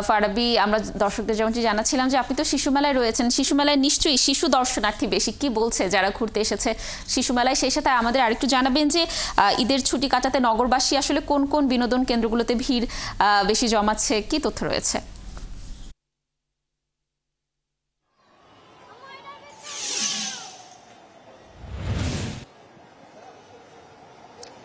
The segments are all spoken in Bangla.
ফারাবী, আমরা দর্শকদের যেমনটি জানাচ্ছিলাম যে আপনি তো শিশু মেলায় রয়েছেন, শিশু মেলায় নিশ্চয়ই শিশু দর্শনার্থী বেশি, কি বলছে যারা ঘুরতে এসেছে শিশু মেলায়? সেই সাথে আমাদের আরেকটু জানাবেন যে ঈদের ছুটি কাটাতে নগরবাসী আসলে কোন কোন বিনোদন কেন্দ্রগুলোতে ভিড় বেশি জমাচ্ছে, কি তথ্য রয়েছে?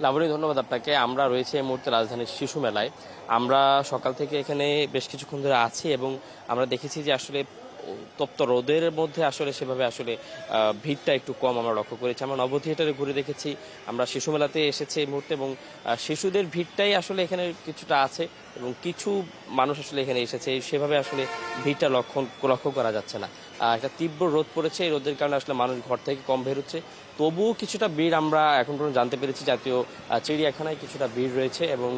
লাবণী, ধন্যবাদ আপনাকে। আমরা রয়েছে এই মুহূর্তে রাজধানীর শিশু মেলায়। আমরা সকাল থেকে এখানে বেশ কিছুক্ষণ ধরে আছি এবং আমরা দেখেছি যে আসলে তপ্ত রোদের মধ্যে আসলে সেভাবে আসলে ভিড়টা একটু কম আমরা লক্ষ্য করেছি। আমরা নব থিয়েটারে ঘুরে দেখেছি, আমরা শিশু মেলাতে এসেছি এই মুহূর্তে, এবং শিশুদের ভিড়টাই আসলে এখানে কিছুটা আছে এবং কিছু মানুষ আসলে এখানে এসেছে, সেভাবে আসলে ভিড়টা লক্ষ্য করা যাচ্ছে না। একটা তীব্র রোদ পড়েছে, এই রোদের কারণে আসলে মানুষ ঘর থেকে কম বেরোচ্ছে। তবুও কিছুটা ভিড় আমরা এখন পর্যন্ত জানতে পেরেছি, জাতীয় চিড়িয়াখানায় কিছুটা ভিড় রয়েছে এবং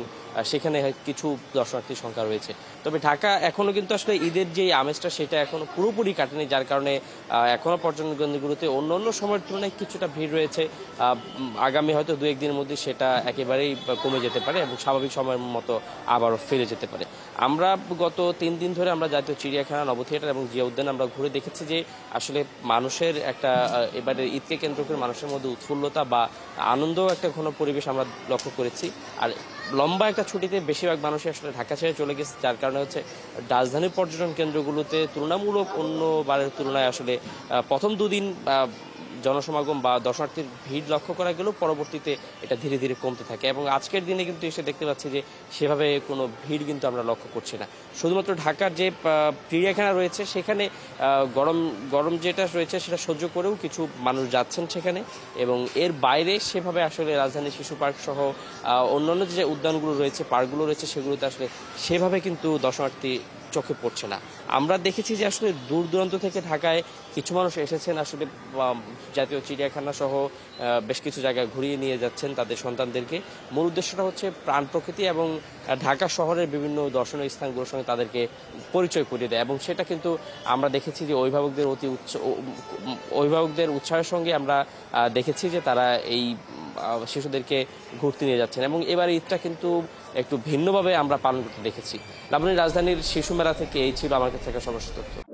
সেখানে কিছু দর্শনার্থীর সংখ্যা রয়েছে। তবে ঢাকা এখনও কিন্তু আসলে ঈদের যে আমেজটা সেটা এখনও পুরোপুরি কাটেনি, যার কারণে এখনও পর্যটন কেন্দ্রগুলোতে অন্য অন্য সময়ের তুলনায় কিছুটা ভিড় রয়েছে। আগামী হয়তো 2-1 দিনের মধ্যে সেটা একেবারেই কমে যেতে পারে এবং স্বাভাবিক সময়ের মতো আবারও ফিরে যেতে পারে। আমরা গত 3 দিন ধরে আমরা জাতীয় চিড়িয়াখানা, নব থিয়েটার এবং জিয়া উদ্যান আমরা ঘুরে দেখেছি যে আসলে মানুষের একটা এবারে ঈদকে কেন্দ্র করে মানুষের মধ্যে উৎফুল্লতা বা আনন্দ একটা ঘন পরিবেশ আমরা লক্ষ্য করেছি। আর লম্বা একটা ছুটিতে বেশিরভাগ মানুষই আসলে ঢাকা ছেড়ে চলে গেছে, যার কারণে হচ্ছে রাজধানীর পর্যটন কেন্দ্রগুলোতে তুলনামূলক অন্য বারের তুলনায় আসলে প্রথম 2 দিন জনসমাগম বা দর্শনার্থীর ভিড় লক্ষ্য করা গেলেও পরবর্তীতে এটা ধীরে ধীরে কমতে থাকে এবং আজকের দিনে কিন্তু এসে দেখতে পাচ্ছি যে সেভাবে কোনো ভিড় কিন্তু আমরা লক্ষ্য করছি না। শুধুমাত্র ঢাকার যে চিড়িয়াখানা রয়েছে সেখানে গরম যেটা রয়েছে সেটা সহ্য করেও কিছু মানুষ যাচ্ছেন সেখানে, এবং এর বাইরে সেভাবে আসলে রাজধানী শিশু পার্ক সহ অন্যান্য যে উদ্যানগুলো রয়েছে, পার্কগুলো রয়েছে, সেগুলোতে আসলে সেভাবে কিন্তু দর্শনার্থী চোখে পড়ছে না। আমরা দেখেছি যে আসলে দূর দূরান্ত থেকে ঢাকায় কিছু মানুষ এসেছেন, আসলে জাতীয় চিড়িয়াখানা সহ বেশ কিছু জায়গায় ঘুরিয়ে নিয়ে যাচ্ছেন তাদের সন্তানদেরকে। মূল উদ্দেশ্যটা হচ্ছে প্রাণ প্রকৃতি এবং ঢাকা শহরের বিভিন্ন দর্শনীয় স্থানগুলোর সঙ্গে তাদেরকে পরিচয় করিয়ে দেয়, এবং সেটা কিন্তু আমরা দেখেছি যে অভিভাবকদের উৎসাহের সঙ্গে আমরা দেখেছি যে তারা এই শিশুদেরকে ঘুরতে নিয়ে যাচ্ছেন, এবং এবার ঈদটা কিন্তু একটু ভিন্নভাবে আমরা পালন করতে দেখেছি। লাবণী, রাজধানীর শিশু মেলা থেকে এই ছিল আমার কাছে একটা সর্বশেষ তথ্য।